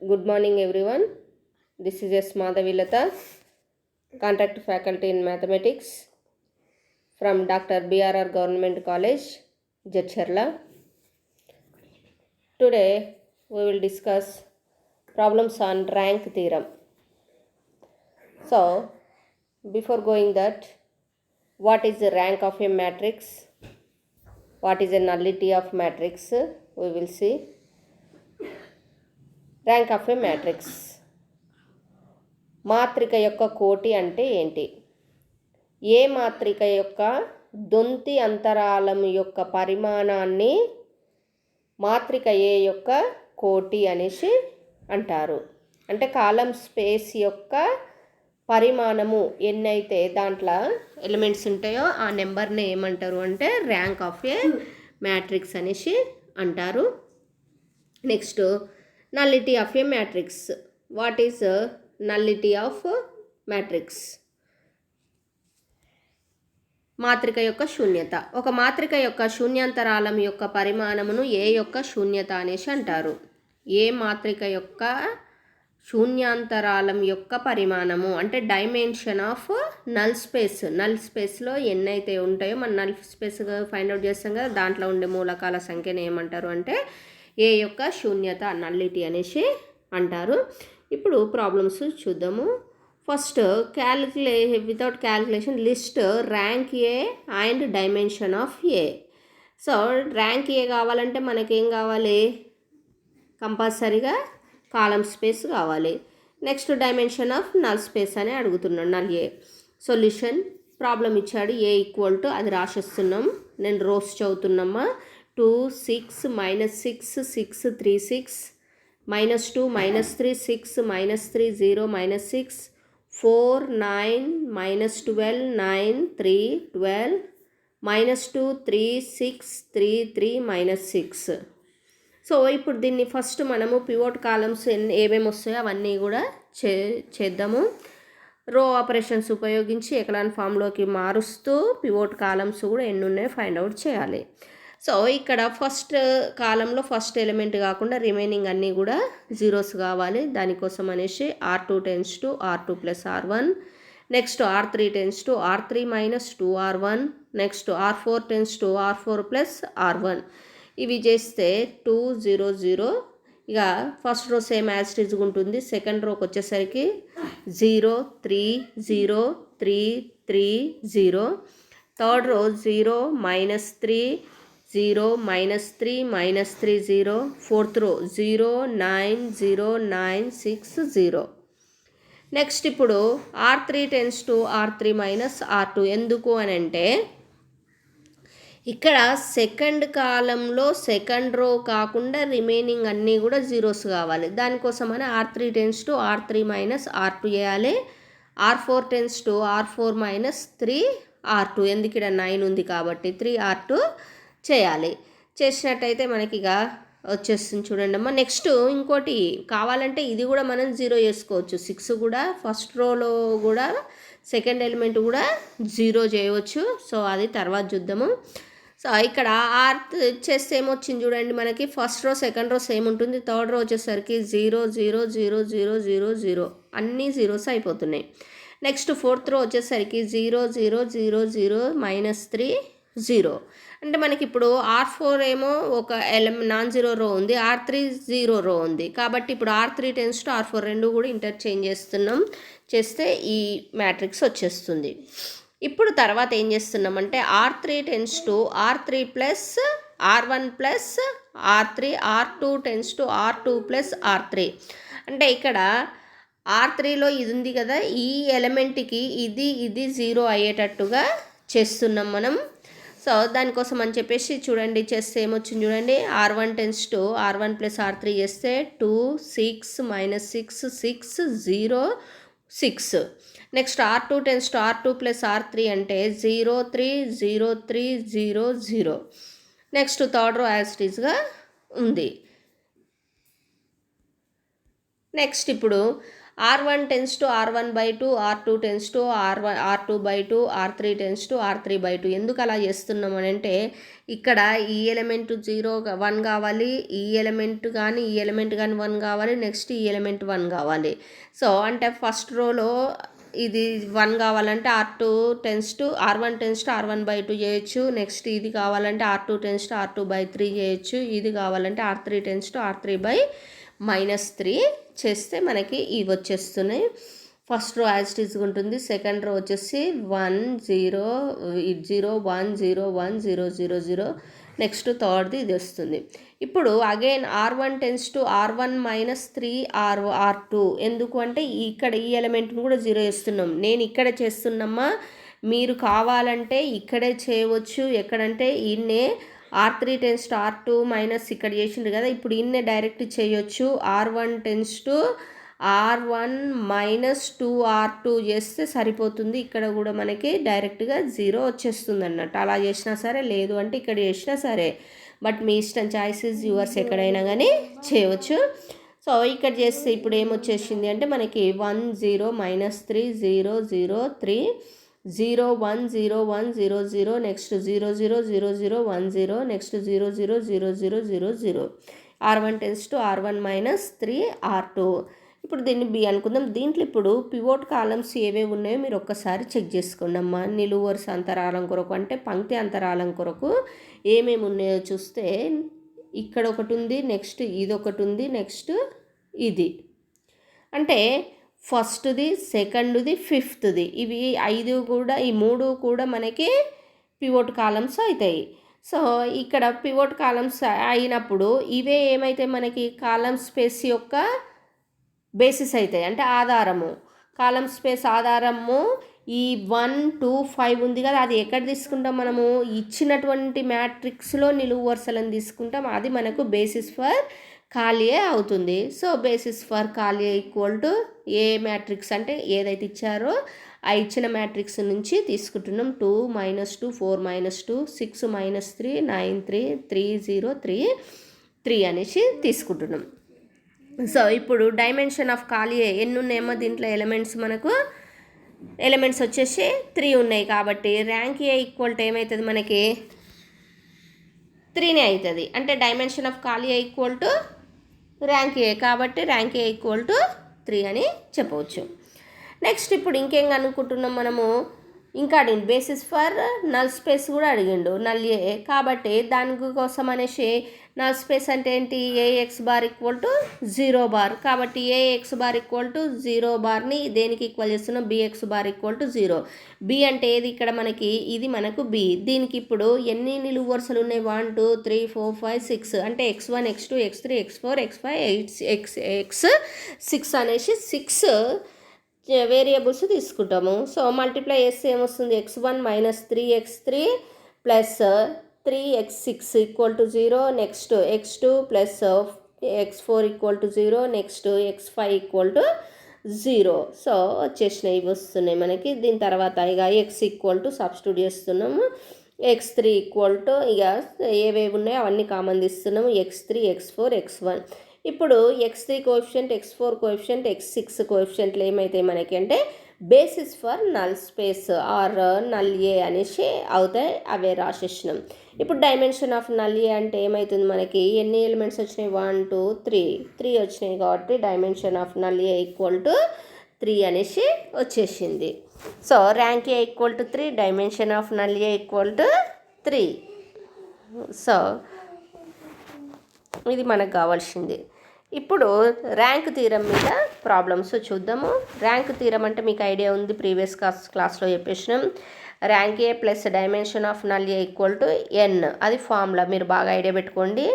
Good morning, everyone. This is S. Madhavilata, Contract Faculty in Mathematics from Dr. BRR Government College, Jadcherla. Today, we will discuss problems on rank theorem. So, before going that, what is the rank of a matrix? What is the nullity of matrix? We will see. Rank of a matrix. మాత్రిక యొక్క కోటి అంటే ఏంటి? ఏ మాత్రిక యొక్క దొంతి అంతరాళం యొక్క పరిమాణాన్ని మాత్రిక ఏ యొక్క కోటి అనేసి అంటారు. అంటే కాలం స్పేస్ యొక్క పరిమాణము ఎన్నైతే దాంట్లో ఎలిమెంట్స్ ఉంటాయో ఆ నెంబర్ని ఏమంటారు అంటే ర్యాంక్ ఆఫ్ ఏ మ్యాట్రిక్స్ అనేసి అంటారు. Next nullity of A matrix. What is nullity of matrix? మాత్రిక యొక్క శూన్యత. ఒక మాత్రిక యొక్క శూన్యాంతరాళం యొక్క పరిమాణమును ఏ యొక్క శూన్యత అనేసి అంటారు. ఏ మాత్రిక యొక్క శూన్యాంతరాళం యొక్క పరిమాణము అంటే dimension of null space. Null స్పేస్లో ఎన్నైతే ఉంటాయో మన నల్ స్పేస్గా ఫైండ్ అవుట్ చేస్తాం కదా, దాంట్లో ఉండే మూలకాల సంఖ్యను ఏమంటారు అంటే ఏ యొక్క శూన్యత, నల్లిటీ అనేసి అంటారు. ఇప్పుడు ప్రాబ్లమ్స్ చూద్దాము. First without calculation list rank A and dimension of A. So rank A కావాలంటే మనకేం కావాలి? కంపల్సరీగా కాలం స్పేస్ కావాలి. Next dimension of null space అని అడుగుతున్నాడు. నల్ ఏ. సొల్యూషన్ ప్రాబ్లం ఇచ్చాడు. ఏ ఈక్వల్ టు అది రాసేస్తున్నాం. నేను రోస్ చదువుతున్నామా. 2 6 -6 6 3 6 -2 -3 6 -3 0 -6 4 9 -12 9 3 12 -2 3 6 3 3 -6. సో ఇప్పుడు దీన్ని ఫస్ట్ మనము పివోట్ కాలమ్స్ ఏమేమి వస్తాయో అవన్నీ కూడా చేద్దాము. రో ఆపరేషన్స్ ఉపయోగించి ఎకలాన్ ఫామ్లోకి మారుస్తూ పివోట్ కాలమ్స్ కూడా ఎన్ని ఉన్నాయో ఫైండ్ అవుట్ చేయాలి. సో ఇక్కడ ఫస్ట్ కాలంలో ఫస్ట్ ఎలిమెంట్ కాకుండా రిమైనింగ్ అన్నీ కూడా జీరోస్ కావాలి. దానికోసం అనేసి R2 → R2 + R1. Next R3 → R3 - 2R1. Next R4 → R4 + R1. ఇవి చేస్తే 2 0 0. ఇక first row same as it is ఉంటుంది. సెకండ్ రోకి వచ్చేసరికి 0 3 0 3 3 0. Third row 0 -3 0 -3 -3 0. ఫోర్త్ రో 0 9 0 9 6 0. నెక్స్ట్ ఇప్పుడు R3 → R3 - R2. ఎందుకు అని అంటే ఇక్కడ సెకండ్ కాలంలో సెకండ్ రో కాకుండా రిమైనింగ్ అన్నీ కూడా జీరోస్ కావాలి. దానికోసమని R3 → R3 - R2 చేయాలి. R4 → R4 - 3 R2. ఎందుకు ఇక్కడ 9 ఉంది కాబట్టి 3 R2 చేయాలి. చేసినట్టయితే మనకి ఇక వచ్చేస్తుంది చూడండి అమ్మ. నెక్స్ట్ ఇంకోటి కావాలంటే ఇది కూడా మనం 0 చేసుకోవచ్చు. 6 కూడా ఫస్ట్ రోలో కూడా సెకండ్ ఎలిమెంట్ కూడా 0 చేయవచ్చు. సో అది తర్వాత చూద్దాము. సో ఇక్కడ చేస్తే ఏమొచ్చింది చూడండి మనకి. First row second row same ఉంటుంది. థర్డ్ రో వచ్చేసరికి 0 0 0 0 0 0 అన్నీ జీరోస్ అయిపోతున్నాయి. నెక్స్ట్ ఫోర్త్ రో వచ్చేసరికి 0 0 0 0 -3 0. అంటే మనకి ఇప్పుడు R4 ఏమో ఒక నాన్ జీరో రో ఉంది, R3 0 రో ఉంది. కాబట్టి ఇప్పుడు R3 → R4 రెండు కూడా ఇంటర్చేంజ్ చేస్తే ఈ మ్యాట్రిక్స్ వచ్చేస్తుంది. ఇప్పుడు తర్వాత ఏం చేస్తున్నామంటే R3 → R3 + R1 + R3 R2 → R2 + R3. అంటే ఇక్కడ R3లో ఇది ఉంది కదా, ఈ ఎలిమెంట్కి ఇది 0 అయ్యేటట్టుగా చేస్తున్నాం మనం. సో దానికోసం అని చెప్పేసి చూడండి చేస్తే ఏమొచ్చింది చూడండి. R1 → R1 + R3 చేస్తే 2 6 -6 6 0 6. నెక్స్ట్ R2 → R2 + R3 అంటే 0 3 0 3 0 0. Next third row as it ఈజ్గా ఉంది. నెక్స్ట్ ఇప్పుడు R1 tends to R1/2, R2 tends to R2/2, R3 tends to R3/2. ఎందుకు అలా చేస్తున్నాం అని అంటే ఇక్కడ ఈ ఎలిమెంట్ 1 కావాలి, ఈ ఎలిమెంట్ కానీ 1 కావాలి, నెక్స్ట్ ఈ ఎలిమెంట్ 1 కావాలి. సో అంటే ఫస్ట్ రోలో ఇది 1 కావాలంటే R1 tends to R1/2 చేయొచ్చు. నెక్స్ట్ ఇది కావాలంటే R2 tends to R2/3 చేయొచ్చు. ఇది కావాలంటే R3 tends to R3/-3 చేస్తే మనకి ఇవి వచ్చేస్తున్నాయి. ఫస్ట్ రో యాజ్ ఇట్ ఈజ్గా ఉంటుంది. సెకండ్ రో వచ్చేసి 1 0 0 1 0 1 0 0 0. నెక్స్ట్ థర్డ్ది ఇది వస్తుంది. ఇప్పుడు again R1 tends to R1-3 R2. ఎందుకు అంటే ఇక్కడ ఈ ఎలిమెంట్ను కూడా 0 చేస్తున్నాం. నేను ఇక్కడ చేస్తున్నామా, మీరు కావాలంటే ఇక్కడే చేయవచ్చు. ఎక్కడంటే ఇన్నే R3 tends to R2 minus ఇక్కడ చేసిండ్రు కదా, ఇప్పుడు ఇన్నే డైరెక్ట్ చేయొచ్చు. R1 tends to R1-2 R2 చేస్తే సరిపోతుంది. ఇక్కడ కూడా మనకి డైరెక్ట్గా 0 వచ్చేస్తుంది అన్నట్టు. అలా చేసినా సరే, లేదు అంటే ఇక్కడ చేసినా సరే, బట్ మీ ఇష్టం, చాయిస్ ఇస్ యువర్స్, ఎక్కడైనా కానీ చేయవచ్చు. సో ఇక్కడ చేస్తే ఇప్పుడు ఏమొచ్చేసింది అంటే మనకి 1 0 -3 0 0 3 0 1 0 1 0 0 next 0 0 0 0 1 0 next 0 0 0 0 0 0. R1 tends to R1-3 R2. ఇప్పుడు దీన్ని బి అనుకుందాం. దీంట్లో ఇప్పుడు పివోట్ కాలమ్స్ ఏవేవి ఉన్నాయో మీరు ఒక్కసారి చెక్ చేసుకోండి అమ్మా. నిలువు వరుస అంతరాలం కొరకు అంటే పంక్తి అంతరాలం కొరకు ఏమేమి ఉన్నాయో చూస్తే ఇక్కడ ఒకటి ఉంది, నెక్స్ట్ ఇది ఒకటి ఉంది, నెక్స్ట్ ఇది అంటే ఫస్ట్ది, సెకండ్ది, ఫిఫ్త్ది, ఇవి 5 కూడా, ఈ 3 కూడా మనకి పివోట్ కాలమ్స్ అవుతాయి. సో ఇక్కడ పివోట్ కాలమ్స్ అయినప్పుడు ఇవే ఏమైతే మనకి కాలమ్ స్పేస్ యొక్క బేసిస్ అవుతాయి, అంటే ఆధారము. కాలమ్ స్పేస్ ఆధారము ఈ 1 2 5 ఉంది కదా, అది ఎక్కడ తీసుకుంటాం మనము, ఇచ్చినటువంటి మ్యాట్రిక్స్లో నిలువు వరుసలను తీసుకుంటాం. అది మనకు బేసిస్ ఫర్ ఖాళీయే అవుతుంది. సో బేసిస్ ఫర్ ఖాళీయే ఈక్వల్ టు ఏ మ్యాట్రిక్స్ అంటే ఏదైతే ఇచ్చారో ఆ ఇచ్చిన మ్యాట్రిక్స్ నుంచి తీసుకుంటున్నాం. 2 -2 4 -2 6 -3 9 3 3 0 3 3 అనేసి తీసుకుంటున్నాం. సో ఇప్పుడు డైమెన్షన్ ఆఫ్ ఖాళీయే ఎన్ని ఉన్నాయేమో దీంట్లో ఎలిమెంట్స్ వచ్చేసి 3 ఉన్నాయి. కాబట్టి ర్యాంక్ ఏ ఈక్వల్ టు ఏమవుతుంది మనకి 3నే అవుతుంది. అంటే డైమెన్షన్ ఆఫ్ ఖాళీయే ఈక్వల్ టు ర్యాంక్ ఏ, కాబట్టి ర్యాంక్ ఏ ఈక్వల్ టు 3 అని చెప్పవచ్చు. నెక్స్ట్ ఇప్పుడు ఇంకేం అనుకుంటున్నాం మనము, ఇంకా అడిగిండు బేసిస్ ఫర్ నల్ స్పేస్ కూడా అడిగిండు, నల్ ఏ. కాబట్టి దానికోసం అనేసి నల్ స్పేస్ అంటే ఏంటి, AX bar equal to 0 bar. కాబట్టి AX బార్ ఈక్వల్ టు 0 బార్ని దేనికి ఈక్వల్ చేస్తున్నాం, BX bar equal to 0. B అంటే ఏది ఇక్కడ మనకి, ఇది మనకు బి. దీనికి ఇప్పుడు ఎన్ని నిలువు వరుసలు ఉన్నాయి, 1 2 3 4 5 6 అంటే x1 x2 x3 x4 x5 x6 అనేసి 6 వేరియబుల్స్ తీసుకుంటాము. సో మల్టిప్లై చేస్తే ఏమొస్తుంది, x1 -3x3 plus 3x6 equal to 0, next x2 plus x4 equal to 0, next x5 equal to 0. So వచ్చేసినాయి, ఇవి వస్తున్నాయి మనకి. దీని తర్వాత ఇక x ఈక్వల్ టు సబ్స్టిట్యూట్ చేస్తున్నాము, x3 ఈక్వల్ టు ఇక ఏవేవి ఉన్నాయో అవన్నీ కామన్ తీస్తున్నాము, x3 x4 x1. ఇప్పుడు x3 coefficient, x4 coefficient, x6 కోఎఫిషియంట్లు ఏమైతాయి మనకి అంటే basis for null space or null A అనేసి అవుతాయి, అవే రాసేసినాం. ఇప్పుడు డైమెన్షన్ ఆఫ్ నల్ ఏ అంటే ఏమవుతుంది మనకి, ఎన్ని ఎలిమెంట్స్ వచ్చినాయి, 1 2 3 వచ్చినాయి. కాబట్టి dimension of null A equal to 3 అనేసి వచ్చేసింది. So rank A equal to 3, dimension of null A equal to 3. So ఇది మనకు కావాల్సింది. ఇప్పుడు ర్యాంక్ థీరం మీద ప్రాబ్లమ్స్ చూద్దాము. ర్యాంక్ థీరం అంటే మీకు ఐడియా ఉంది, ప్రీవియస్ క్లాస్లో చెప్పేసినాం. Rank A plus dimension of null A equal to n, అది ఫార్ములా, మీరు బాగా ఐడియా పెట్టుకోండి.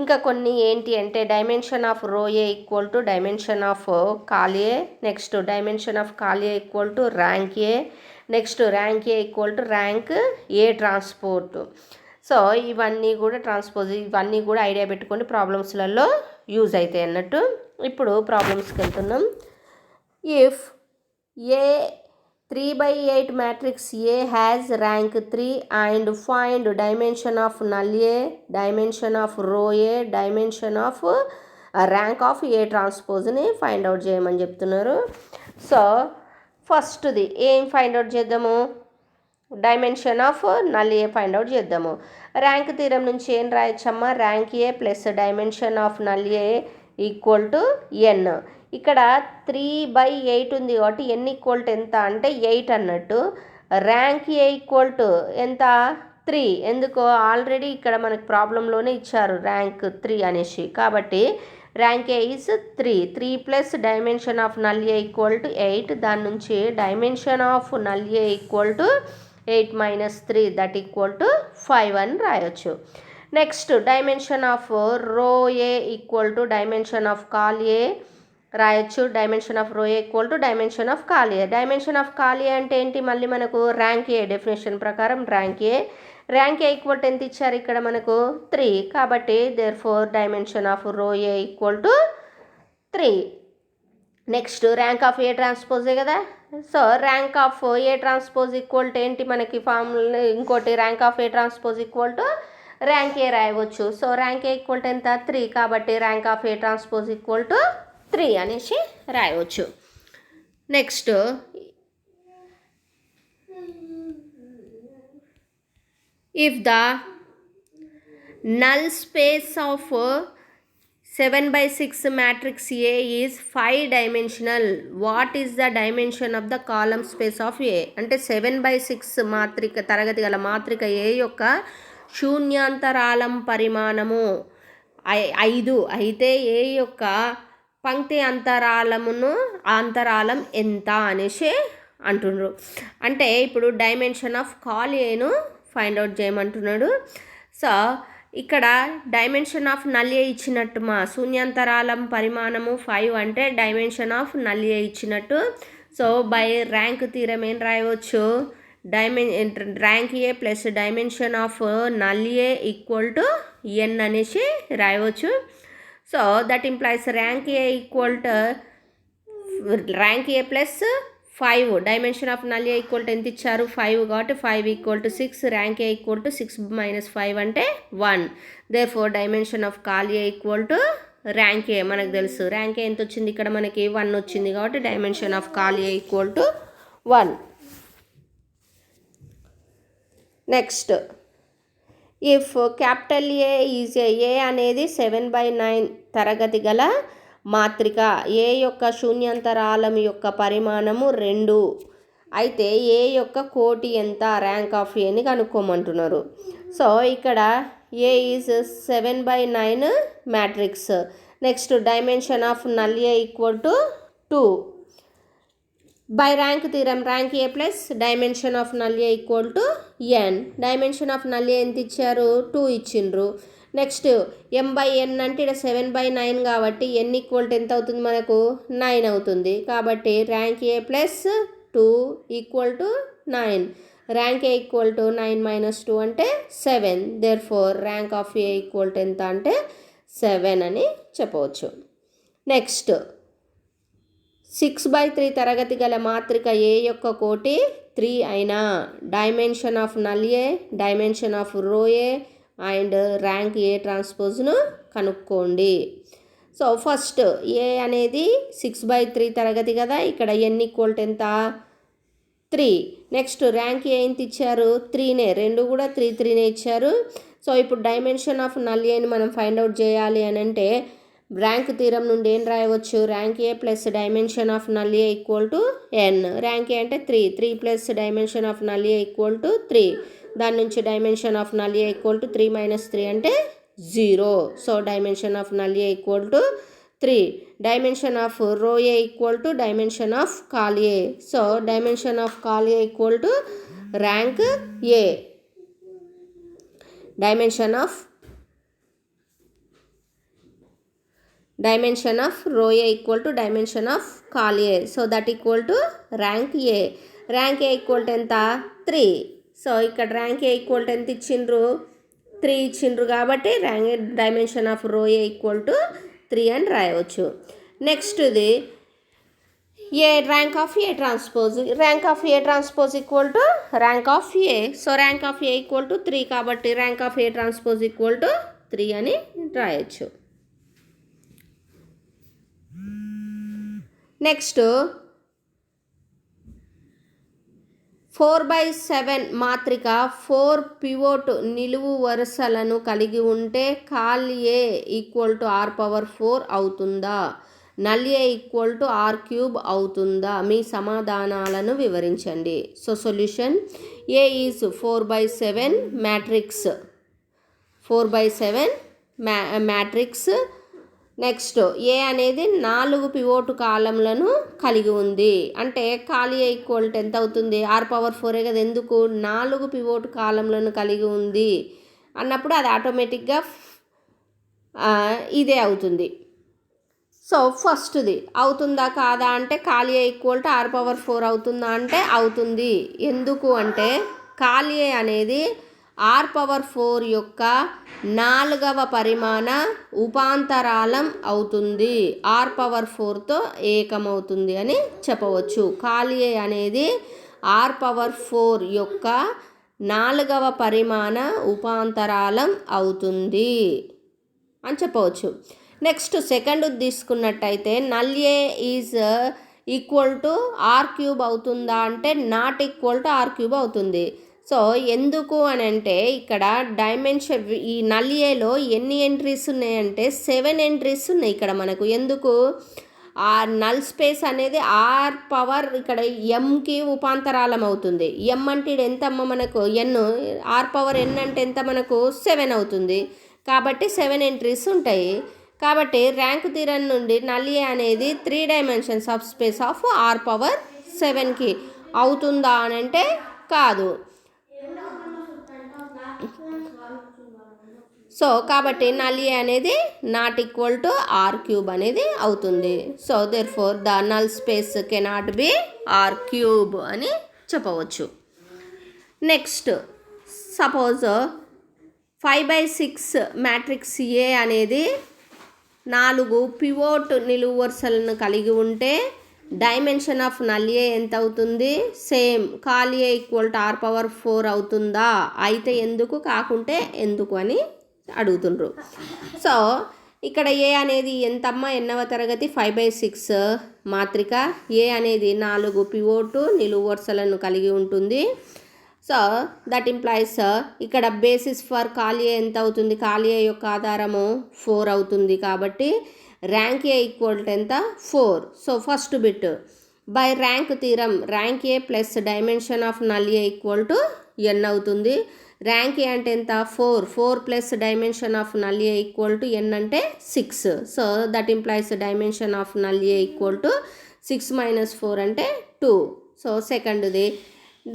ఇంకా కొన్ని ఏంటి అంటే dimension of row A equal to dimension of col A, next dimension of col A equal to rank A, next rank A equal to rank A transpose. So ఇవన్నీ కూడా ఐడియా పెట్టుకొని ప్రాబ్లమ్స్లలో యూజ్ అవుతాయి అన్నట్టు. ఇప్పుడు ప్రాబ్లమ్స్కి వెళ్తున్నాం. If a 3/8 matrix A has rank 3 and find dimension of null A, dimension of row A, dimension of rank of A ట్రాన్స్పోజ్ని find out చేయమని చెప్తున్నారు. సో ఫస్ట్ది ఏం ఫైండ్ అవుట్ చేద్దాము, dimension of null A find out చేద్దాము. Rank theorem నుంచి ఏం రాయొచ్చమ్మా, rank A plus dimension of null A equal to n. ఇక్కడ 3/8 ఉంది కాబట్టి ఎన్ ఈక్వల్ టు ఎంత అంటే 8 అన్నట్టు. ర్యాంక్ ఏ ఈక్వల్ టు ఎంత 3, ఎందుకో ఆల్రెడీ ఇక్కడ మనకు ప్రాబ్లంలోనే ఇచ్చారు ర్యాంక్ 3 అనేసి. కాబట్టి rank A is 3 plus dimension of null A equal to 8. దాని నుంచి dimension of null A equal to 8 - 3 that equal to 5 అని రాయొచ్చు. Next dimension of row A equal to dimension of col A రాయొచ్చు. Dimension of row A equal to dimension of col A. Dimension of col A అంటే ఏంటి, మళ్ళీ మనకు rank A definition ప్రకారం rank A equal to ఎంత ఇచ్చారు ఇక్కడ మనకు 3. కాబట్టి there four dimension of row A equal to 3. Next rank of A ట్రాన్స్పోజే కదా. So rank of A transpose equal to ఏంటి మనకి ఫార్ములా, ఇంకోటి rank of A transpose equal to rank A రాయవచ్చు. So rank A equal to ఎంత 3. కాబట్టి rank of A transpose equal to 3 అనేసి రాయవచ్చు. Next if the null space of 7/6 matrix A is 5-dimensional, what is the dimension of the column space of A? అంటే 7/6 మాత్రిక తరగతి గల మాత్రిక A యొక్క శూన్యాంతరాలం పరిమాణము 5 అయితే A యొక్క పంక్తి అంతరాలం ఎంత అనేసి అంటున్నారు. అంటే ఇప్పుడు డైమెన్షన్ ఆఫ్ కాల్ ఏను ఫైండ్ అవుట్ చేయమంటున్నాడు. సో ఇక్కడ డైమెన్షన్ ఆఫ్ నల్ ఏ ఇచ్చినట్టు, మా శూన్యాంతరాలం పరిమాణము 5 అంటే డైమెన్షన్ ఆఫ్ నల్ ఏ ఇచ్చినట్టు. సో బై ర్యాంక్ థీరం ఏం రాయవచ్చు, rank A plus dimension of null A equal to n అనేసి రాయవచ్చు. So that implies rank A equal to rank A plus 5, dimension of null A equal to ఎంత ఇచ్చారు 5 కాబట్టి 5 equal to 6, rank A equal to 6 - 5 అంటే 1. Therefore dimension of col A equal to rank A. మనకు తెలుసు rank A ఎంత వచ్చింది ఇక్కడ మనకి 1 వచ్చింది కాబట్టి dimension of col A equal to 1. Next if capital A is ఏ అనేది 7/9 తరగతి గల మాత్రిక, ఏ యొక్క శూన్యంతరాలం యొక్క పరిమాణము 2 అయితే ఏ యొక్క కోటి ఎంత, ర్యాంక్ ఆఫ్ ఏని కనుక్కోమంటున్నారు. సో ఇక్కడ A is 7/9 matrix. Next dimension of null A equal to 2. By rank theorem rank A plus dimension of null A equal to n. Dimension of null A ఎంత ఇచ్చారు 2 ఇచ్చిండ్రు. నెక్స్ట్ m/n అంటే ఇక్కడ 7/9 కాబట్టి n equal to ఎంత అవుతుంది మనకు 9 అవుతుంది. కాబట్టి rank A plus 2 equal to 9. Rank A equal to 9 - 2 అంటే 7. Therefore rank of A equal to ఎంత అంటే 7 అని చెప్పవచ్చు. నెక్స్ట్ 6/3 తరగతి గల మాత్రిక ఏ యొక్క కోటి 3 అయినా dimension of null A, dimension of row A and rank ఏ ట్రాన్స్పోజ్ను కనుక్కోండి. సో ఫస్ట్ ఏ అనేది 6/3 తరగతి కదా, ఇక్కడ n ఈక్వల్ టు ఎంత 3. నెక్స్ట్ ర్యాంక్ ఏ ఎంత ఇచ్చారు 3నే, రెండు కూడా 3 ఇచ్చారు. సో ఇప్పుడు డైమెన్షన్ ఆఫ్ నల్ ఏని మనం ఫైండ్ అవుట్ చేయాలి అని అంటే ర్యాంక్ థీరం నుండి ఏం రాయవచ్చు, rank A plus dimension of null A equal to n. Rank A అంటే 3 plus dimension of null A equal to 3. దాని నుంచి dimension of null A equal to 3 - 3 అంటే 0. So dimension of null A equal to 3. Dimension of row A equal to dimension of col A. So dimension of col A equal to rank A. Dimension of row A equal to dimension of col A. So that equal to rank A. Rank A equal to ఎంత 3. So ఇక్కడ rank A equal to ఎంత ఇచ్చిండ్రు 3 ఇచ్చిండ్రు కాబట్టి dimension of row A equal to 3 అని రాయవచ్చు. Next ఇది A rank of A transpose. Rank of A transpose equal to rank of A. So rank of A equal to 3 కాబట్టి rank of A transpose equal to 3 అని రాయొచ్చు. Next 4/7 మాత్రిక 4 pivot నిలువు వరుసలను కలిగి ఉంటే call A equal to r⁴ అవుతుందా, null A equal to r³ అవుతుందా? మీ సమాధానాలను వివరించండి. So solution A is 4/7 matrix, 4/7 matrix. Next A అనేది 4 పివోట్ కాలంలను కలిగి ఉంది. అంటే కాల్ ఏ ఈక్వల్ టు ఎంత అవుతుంది, r⁴ కదా. ఎందుకు 4 పివోట్ కాలంలను కలిగి ఉంది అన్నప్పుడు అది ఆటోమేటిక్గా ఇదే అవుతుంది. సో ఫస్ట్ది అవుతుందా కాదా అంటే call A equal to r⁴ అవుతుందా అంటే అవుతుంది. ఎందుకు అంటే కాల్ ఏ అనేది r⁴ యొక్క 4వ పరిమాణ ఉపాంతరాలం అవుతుంది, r⁴తో ఏకమవుతుంది అని చెప్పవచ్చు. కాల్ ఏ అనేది r⁴ యొక్క 4వ పరిమాణ ఉపాంతరాలం అవుతుంది అని చెప్పవచ్చు. నెక్స్ట్ సెకండ్ తీసుకున్నట్టయితే null A is equal to r³ అవుతుందా అంటే నాట్ ఈక్వల్ టు r³ అవుతుంది. సో ఎందుకు అని అంటే ఇక్కడ డైమెన్షన్ ఈ నల్ ఏలో ఎన్ని ఎంట్రీస్ ఉన్నాయంటే 7 ఎంట్రీస్ ఉన్నాయి ఇక్కడ మనకు. ఎందుకు ఆ నల్ స్పేస్ అనేది r⁴ ఇక్కడ mకి ఉపాంతరాలం అవుతుంది. m అంటే ఎంత అమ్మ మనకు n, r⁴n అంటే ఎంత మనకు 7 అవుతుంది. కాబట్టి 7 ఎంట్రీస్ ఉంటాయి. కాబట్టి ర్యాంక్ థియరం నుండి నల్ ఏ అనేది 3 డైమెన్షన్ సబ్ స్పేస్ ఆఫ్ r⁴7కి అవుతుందా అని అంటే కాదు. సో కాబట్టి నల్ ఏ అనేది నాట్ ఈక్వల్ టు r³ అనేది అవుతుంది. So therefore the null space cannot be r³ అని చెప్పవచ్చు. నెక్స్ట్ సపోజ్ 5/6 మ్యాట్రిక్స్ ఏ అనేది 4 పివోట్ నిలువు వరుసలను కలిగి ఉంటే డైమెన్షన్ ఆఫ్ నల్ ఏ ఎంత అవుతుంది, same call A equal to r⁴ అవుతుందా, అయితే ఎందుకు కాకుంటే ఎందుకు అని అడుగుతుండ్రు. సో ఇక్కడ ఏ అనేది ఎంతమ్మా, ఎన్నవ తరగతి 5/6 మాత్రిక. ఏ అనేది 4 పివోట్ నిలువు వరుసలను కలిగి ఉంటుంది. సో దట్ ఇంప్లైస్ ఇక్కడ బేసిస్ ఫర్ కాల్ ఏ ఎంత అవుతుంది, కాల్ ఏ యొక్క ఆధారము 4 అవుతుంది. కాబట్టి ర్యాంక్ ఏ ఈక్వల్ టు ఎంత 4. So first bit by rank theorem rank A plus dimension of null A equal to n అవుతుంది. ర్యాంక్ ఏ అంటే ఎంత 4 plus dimension of null A equal to n అంటే 6. So that implies dimension of null A equal to 6 - 4 అంటే 2. So సెకండ్ది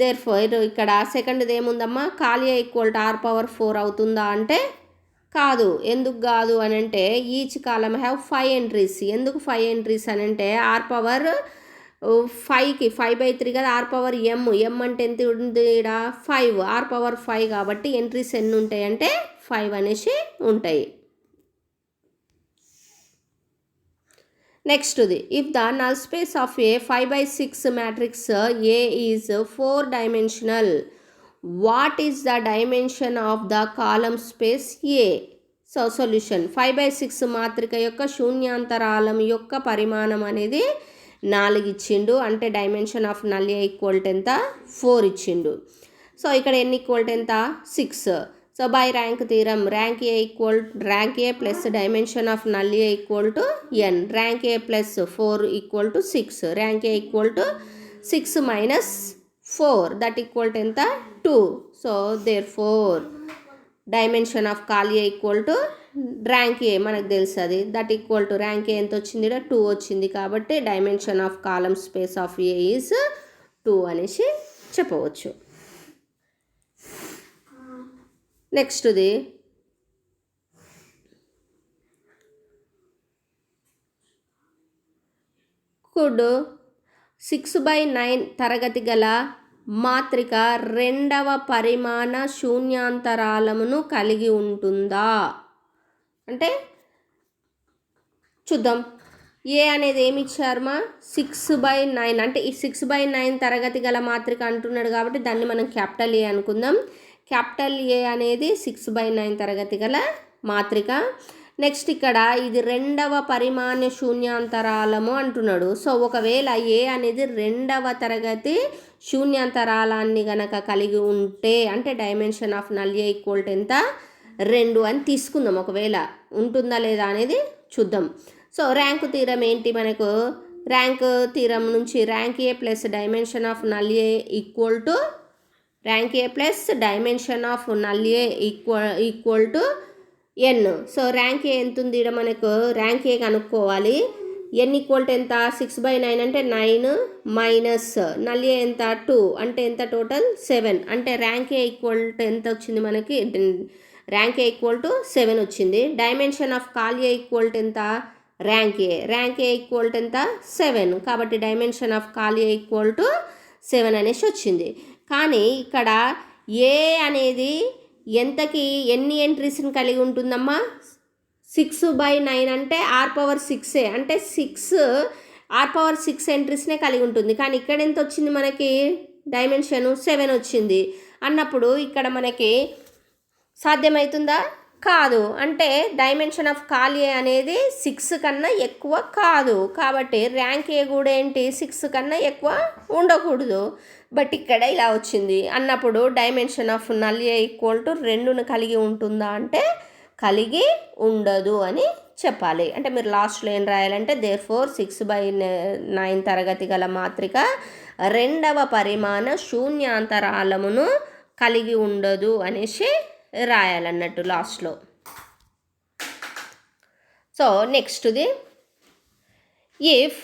therefore ఇక్కడ సెకండ్ది ఏముందమ్మా, call A equal to r⁴ అవుతుందా అంటే కాదు. ఎందుకు కాదు అని అంటే ఈచ్ కాలం హ్యావ్ 5 ఎంట్రీస్. ఎందుకు 5 ఎంట్రీస్ అని అంటే r⁴5కి 5/3 కదా, r⁴m అంటే ఎంత ఉంది ఇక్కడ 5, r⁴5 కాబట్టి ఎంట్రీస్ ఎన్ని ఉంటాయి అంటే 5 అనేసి ఉంటాయి. నెక్స్ట్ది if the null space of A 5/6 matrix A is 4 dimensional, what is the dimension of the column space A? So solution 5/6 మాత్రిక యొక్క శూన్యాంతరాలం యొక్క పరిమాణం అనేది 4 ఇచ్చిండు. అంటే dimension of null A equal to ఎంత 4 ఇచ్చిండు. సో ఇక్కడ ఎన్ని ఈక్వల్ టు ఎంత 6. So by rank theorem rank A plus dimension of null A equal to n, rank A plus 4 equal to 6, rank A equal to 6 - 4 that equal to ఎంత 2. So therefore dimension of col A equal to rank A మనకు తెలుసు అది, that equal to rank A ఎంత వచ్చింది 2 వచ్చింది. కాబట్టి dimension of column space of A is 2 అనేసి చెప్పవచ్చు. నెక్స్ట్ది కుడ్ 6/9 తరగతి గల మాత్రిక 2వ పరిమాణ శూన్యాంతరాలమును కలిగి ఉంటుందా అంటే చూద్దాం. ఏ అనేది ఏమి ఇచ్చారమ్మా 6/9 అంటే ఈ 6/9 తరగతి గల మాత్రిక అంటున్నాడు కాబట్టి దాన్ని మనం క్యాపిటల్ ఏ అనుకుందాం. క్యాపిటల్ ఏ అనేది 6/9 తరగతి గల మాత్రిక. నెక్స్ట్ ఇక్కడ ఇది రెండవ పరిమాణ శూన్యాంతరాలము అంటున్నాడు. సో ఒకవేళ ఏ అనేది రెండవ తరగతి శూన్యాంతరాలాన్ని గనక కలిగి ఉంటే అంటే dimension of null A equal to ఎంత 2 అని తీసుకుందాం. ఒకవేళ ఉంటుందా లేదా అనేది చూద్దాం. సో ర్యాంక్ థీరం ఏంటి మనకు? ర్యాంక్ థీరం నుంచి rank A plus dimension of null A equal to rank A plus dimension of null A equal to n. So rank A ఎంత ఉంది ఇక్కడ మనకు? ర్యాంక్ ఏ కనుక్కోవాలి. ఎన్ ఈక్వల్ టు ఎంత? 6/9 అంటే 9 మైనస్ నల్ ఏ ఎంత? 2 అంటే ఎంత టోటల్? 7 అంటే ర్యాంక్ ఏ ఈక్వల్ టు ఎంత వచ్చింది మనకి? ర్యాంక్ ఏ ఈక్వల్ టు 7 వచ్చింది. Dimension of col A equal to ఎంత? ర్యాంక్ ఏ ఈక్వల్ టు ఎంత? 7. కాబట్టి dimension of col A equal to 7 అనేసి వచ్చింది. కానీ ఇక్కడ ఏ అనేది ఎంతకి ఎన్ని ఎంట్రీస్ని కలిగి ఉంటుందమ్మా? 6/9 అంటే r⁴ అంటే 6 r⁴ ఎంట్రీస్నే కలిగి ఉంటుంది. కానీ ఇక్కడ ఎంత వచ్చింది మనకి? డైమెన్షను 7 వచ్చింది అన్నప్పుడు ఇక్కడ మనకి సాధ్యమవుతుందా? కాదు. అంటే డైమెన్షన్ ఆఫ్ కాల్ ఏ అనేది 6 కన్నా ఎక్కువ కాదు. కాబట్టి ర్యాంక్ ఏ కూడా ఏంటి? 6 కన్నా ఎక్కువ ఉండకూడదు. బట్ ఇక్కడ ఇలా వచ్చింది అన్నప్పుడు dimension of null A equal to 2ను కలిగి ఉంటుందా అంటే కలిగి ఉండదు అని చెప్పాలి. అంటే మీరు లాస్ట్లో ఏం రాయాలంటే దేర్ఫోర్ 6/9 తరగతి గల మాత్రిక రెండవ పరిమాణ శూన్యాంతరాలమును కలిగి ఉండదు అనేసి రాయాలన్నట్టు లాస్ట్లో. సో నెక్స్ట్ది if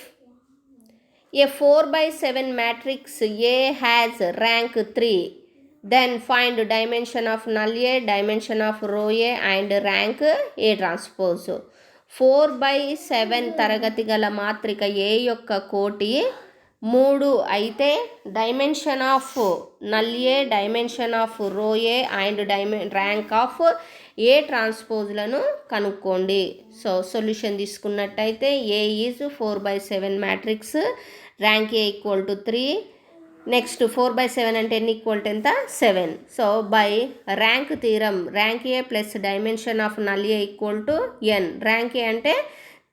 a 4/7 matrix A has rank 3, then find dimension of null A, dimension of row A and rank A transpose. 4/7 తరగతి గల మాత్రిక A యొక్క కోటి 3 అయితే dimension of null A, dimension of row A and rank of A ట్రాన్స్పోజ్లను కనుక్కోండి. So solution తీసుకున్నట్టయితే A is 4/7 matrix, rank A equal to 3. Next 4/7 అంటే ఎన్ని ఈక్వల్ టు ఎంత? 7. So by rank theorem rank A plus dimension of null A equal to n. Rank A అంటే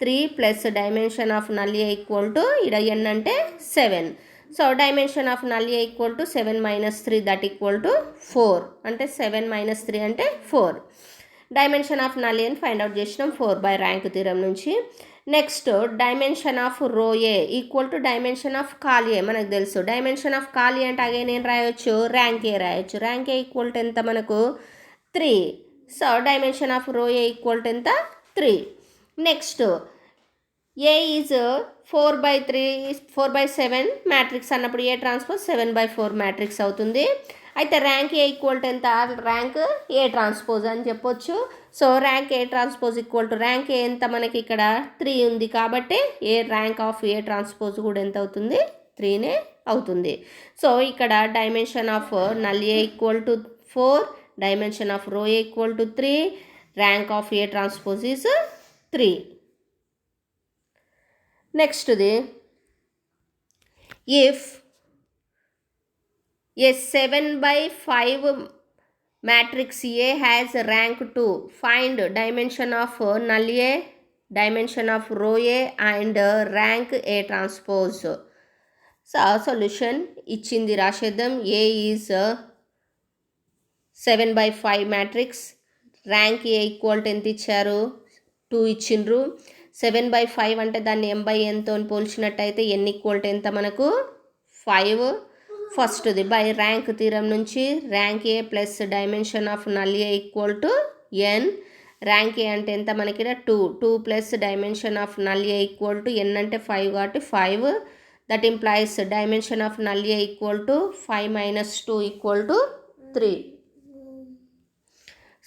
3 plus dimension of null A equal to ఇక్కడ n అంటే 7. So dimension of null A equal to 7 - 3 that equal to 4. అంటే 7 - 3 అంటే 4. Dimension of null ఏని find out చేసినాం 4 by rank theorem నుంచి. Next dimension of row A equal to dimension of col A మనకు తెలుసు. Dimension of col A అంటే again ఏం రాయొచ్చు? ర్యాంక్ ఏ రాయొచ్చు. ర్యాంక్ ఏ ఈక్వల్ టు ఎంత మనకు? 3. So dimension of row A equal to ఎంత? 3. నెక్స్ట్ ఏ ఈజ్ 4/7 మ్యాట్రిక్స్ అన్నప్పుడు ఏ ట్రాన్స్పోజ్ 7/4 మ్యాట్రిక్స్ అవుతుంది. అయితే ర్యాంక్ ఏ ఈక్వల్ టు ఎంత? ర్యాంక్ ఏ ట్రాన్స్పోజ్ అని చెప్పొచ్చు. So rank A transpose equal to rank A ఎంత మనకి ఇక్కడ 3 ఉంది కాబట్టి A rank of A transpose కూడా ఎంత అవుతుంది? 3నే అవుతుంది. సో ఇక్కడ dimension of null A equal to 4, dimension of row A equal to 3, rank of A transpose is 3. నెక్స్ట్ది if a 7/5 matrix A has rank 2, find dimension of null A, dimension of row A and rank A transpose. So solution ఇచ్చింది రాసేద్దాం. A is 7/5 matrix, rank A equal to ఎంత ఇచ్చారు? 2 ఇచ్చిండ్రు. 7/5 అంటే దాన్ని m/nతో పోల్చినట్టయితే n ఈక్వల్ టు ఎంత మనకు? 5. ఫస్ట్ది బై ర్యాంక్ థీరం నుంచి rank A plus dimension of null A equal to n. Rank A అంటే ఎంత మనకి? 2 plus dimension of null A equal to n అంటే 5 కాబట్టి 5. That implies dimension of null A equal to 5 - 2 equal to 3.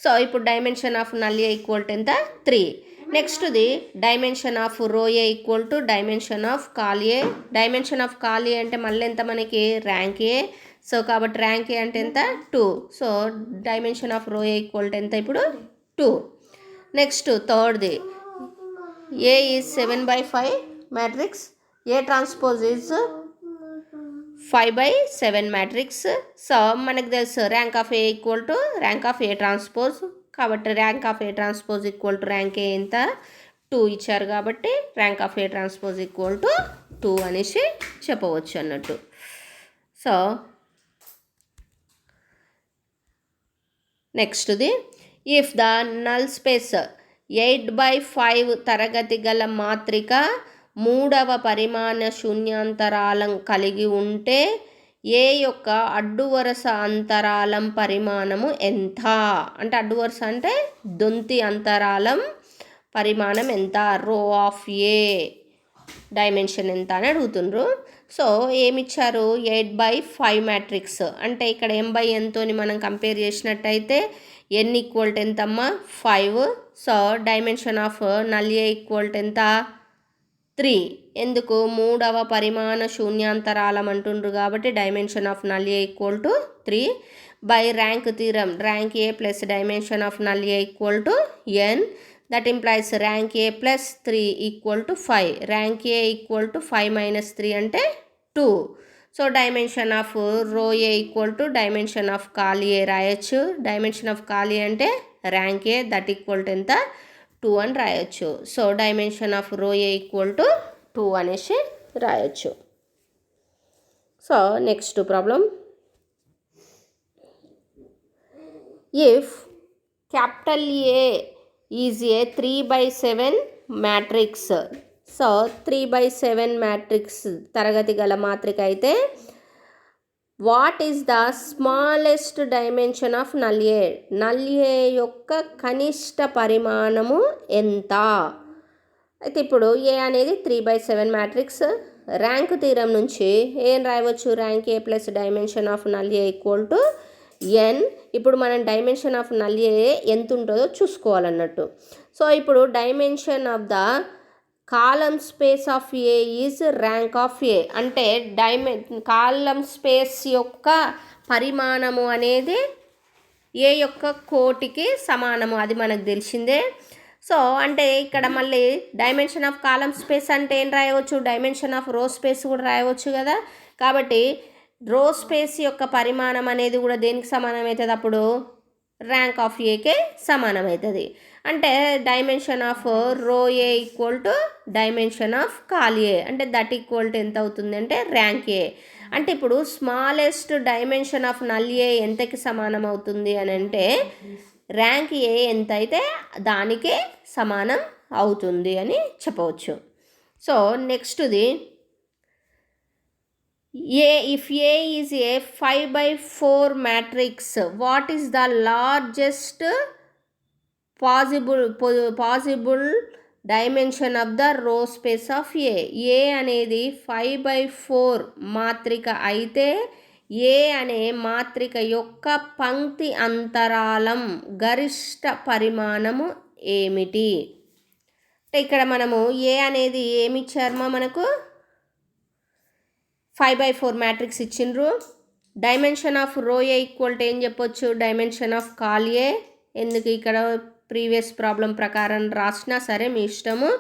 So ఇప్పుడు dimension of null A equal to ఎంత? 3. నెక్స్ట్ది dimension of row A equal to dimension of col A. Dimension of col A అంటే మళ్ళీ ఎంత మనకి? Rank A. So కాబట్టి rank A అంటే ఎంత? 2. So dimension of row A equal to ఎంత ఇప్పుడు? 2. నెక్స్ట్ థర్డ్ది A is 7/5 matrix, A transpose is 5/7 matrix. So మనకు తెలుసు rank of A equal to rank of A transpose. కాబట్టి rank of A transpose equal to rank A ఎంత 2 ఇచ్చారు కాబట్టి rank of A transpose equal to 2 అనేసి చెప్పవచ్చు అన్నట్టు. So నెక్స్ట్ది, ఇఫ్ ద నల్ స్పేస్ 8/5 తరగతి గల మాత్రిక 3వ పరిమాణ శూన్యాంతరాలం కలిగి ఉంటే ఏ యొక్క అడ్డు వరుస అంతరాలం పరిమాణము ఎంత? అంటే అడ్డు వరుస అంటే దొంతి అంతరాలం పరిమాణం ఎంత, రో ఆఫ్ ఏ డైమెన్షన్ ఎంత అని అడుగుతుండ్రు. సో ఏమిచ్చారు, 8/5 మ్యాట్రిక్స్ అంటే ఇక్కడ m/n మనం కంపేర్ చేసినట్టయితే n ఈక్వల్ టు ఎంతమ్మా 5. So dimension of null A equal to ఎంత 3. ఎందుకు 3వ పరిమాణ శూన్యాంతరాలం అంటుండ్రు కాబట్టి dimension of null A equal to 3 by rank theorem rank A plus dimension of null A equal to n. That implies rank A plus 3 equal to 5. Rank A equal to 5 minus 3 అంటే 2. So dimension of row A equal to dimension of ఖాళీ ఏ రాయొచ్చు. Dimension of ఖాళీ అంటే rank A, that equal to ఎంత 2 అని రాయొచ్చు. So dimension of row A equal to 2 అనేసి రాయొచ్చు. So next problem, if capital A is a 3/7 matrix. So 3/7 matrix తరగతి గల మాత్రిక అయితే what is the smallest dimension of null A? Null A యొక్క కనిష్ట పరిమాణము ఎంత? అయితే ఇప్పుడు ఏ అనేది 3/7 మ్యాట్రిక్స్. ర్యాంక్ థీరం నుంచి ఏం రాయవచ్చు, rank A plus dimension of null A equal to n. ఇప్పుడు మనం డైమెన్షన్ ఆఫ్ నల్ ఏ ఎంత ఉంటుందో చూసుకోవాలన్నట్టు. సో ఇప్పుడు dimension of the column space of A is rank of A అంటే కాలమ్ స్పేస్ యొక్క పరిమాణము అనేది ఏ యొక్క కోటికి సమానము, అది మనకు తెలిసిందే. సో అంటే ఇక్కడ మళ్ళీ డైమెన్షన్ ఆఫ్ కాలమ్ స్పేస్ అంటే ఏం రాయవచ్చు, డైమెన్షన్ ఆఫ్ రో స్పేస్ కూడా రాయవచ్చు కదా. కాబట్టి రో స్పేస్ యొక్క పరిమాణం అనేది కూడా దేనికి సమానం అవుతుంది, అప్పుడు ర్యాంక్ ఆఫ్ ఏకే సమానం అవుతుంది. అంటే dimension of row A equal to dimension of ఖాళీ ఏ అంటే దట్ ఈక్వల్ టు ఎంత అవుతుంది అంటే ర్యాంక్ ఏ. అంటే ఇప్పుడు స్మాలెస్ట్ డైమెన్షన్ ఆఫ్ నల్ ఏ ఎంతకి సమానం అవుతుంది అని అంటే ర్యాంక్ ఏ ఎంత అయితే దానికే సమానం అవుతుంది అని చెప్పవచ్చు. సో నెక్స్ట్ది, if A is a 5/4 matrix, what is the largest possible dimension of the row space of A? A అనేది 5/4 మాత్రిక అయితే ఏ అనే మాత్రిక యొక్క పంక్తి అంతరాలం గరిష్ట పరిమాణము ఏమిటి? అంటే ఇక్కడ మనము ఏ అనేది ఏమి ఇచ్చారమ్మా, మనకు 5/4 మ్యాట్రిక్స్ ఇచ్చిండ్రు. Dimension of row A equal to ఏం చెప్పొచ్చు, డైమెన్షన్ ఆఫ్ ఖాళీ ఏ. ఎందుకు ఇక్కడ ప్రీవియస్ ప్రాబ్లం ప్రకారం రాసినా సరే మీ ఇష్టము.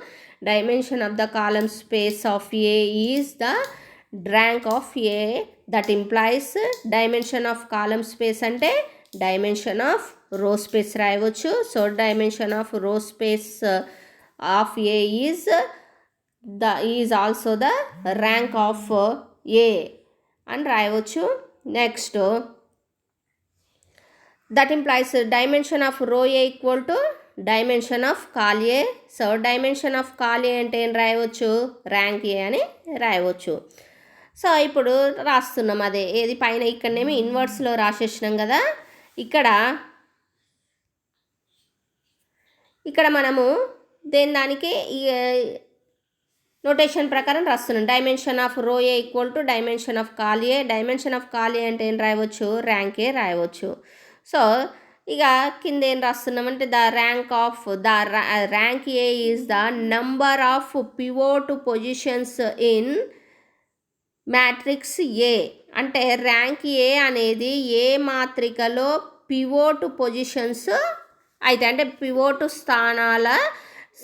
Dimension of the column space of A is the rank of A. That implies dimension of column space అంటే డైమెన్షన్ ఆఫ్ రో స్పేస్ రాయవచ్చు. So dimension of row space of A is also the rank of A అని రాయవచ్చు. Next that implies dimension of row A equal to dimension of ఖాళీ A. So dimension of ఖాళీ అంటే ఏం రాయవచ్చు, rank ఏ అని రాయవచ్చు. సో ఇప్పుడు రాస్తున్నాం అదే ఏది పైన ఇక్కడనేమి ఇన్వర్స్లో రాసేసినాం కదా. ఇక్కడ మనము దానికి నోటేషన్ ప్రకారం రాస్తున్నాం. Dimension of row A equal to dimension of ఖాళీ ఏ. డైమెన్షన్ ఆఫ్ ఖాళీ అంటే ఏం రాయవచ్చు, ర్యాంక్ ఏ రాయవచ్చు. సో ఇక కింద ఏం రాస్తున్నామంటే the rank A is the number of pivot positions in matrix A. అంటే ర్యాంక్ ఏ అనేది ఏ మాత్రికలో పివోట్ పొజిషన్స్ అయితే అంటే పివోట్ స్థానాల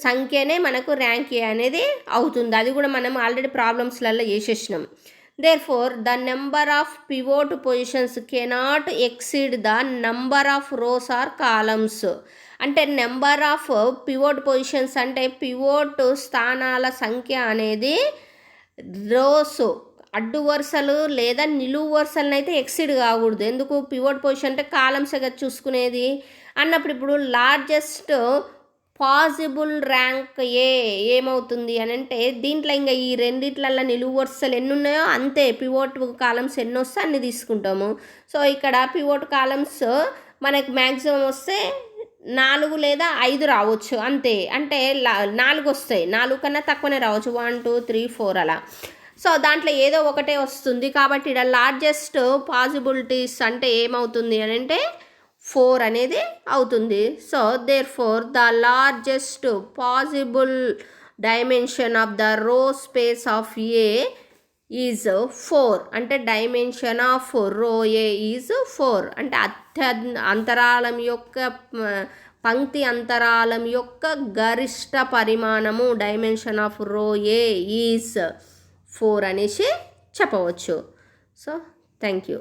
సంఖ్యనే మనకు ర్యాంక్ ఏ అనేది అవుతుంది. అది కూడా మనం ఆల్రెడీ ప్రాబ్లమ్స్లలో చేసేసినాం. Therefore the number of pivot positions cannot exceed the number of rows or columns. అంటే నెంబర్ ఆఫ్ పివోట్ పొజిషన్స్ అంటే పివోట్ స్థానాల సంఖ్య అనేది రోస్ అడ్డు వరుసలు లేదా నిలువు వరుసలను అయితే ఎక్సిడ్ కాకూడదు. ఎందుకు? పివోట్ పొజిషన్ అంటే కాలమ్స్గా చూసుకునేది అన్నప్పుడు ఇప్పుడు లార్జెస్ట్ పాసిబుల్ ర్యాంక్ ఏమవుతుంది అని అంటే దీంట్లో ఇంకా ఈ రెండిట్లల్లో నిలువు వరుసలు ఎన్ని ఉన్నాయో అంతే, పివోట్ కాలమ్స్ ఎన్ని వస్తే అన్ని తీసుకుంటాము. సో ఇక్కడ పివోట్ కాలమ్స్ మనకి మ్యాక్సిమం వస్తే 4 లేదా 5 రావచ్చు అంతే. అంటే 4 వస్తాయి, 4 కన్నా తక్కువనే రావచ్చు, 1 2 3 4 అలా. సో దాంట్లో ఏదో ఒకటే వస్తుంది. కాబట్టి ఇక్కడ లార్జెస్ట్ పాసిబిలిటీస్ అంటే ఏమవుతుంది అని అంటే 4 అనేది అవుతుంది. So therefore the largest possible dimension of the row space of A is 4. అంటే dimension of row A is 4. అంటే అంతరాళం యొక్క పంక్తి అంతరాళం యొక్క గరిష్ట పరిమాణము dimension of row A is 4 అనేసి చెప్పవచ్చు. So thank you.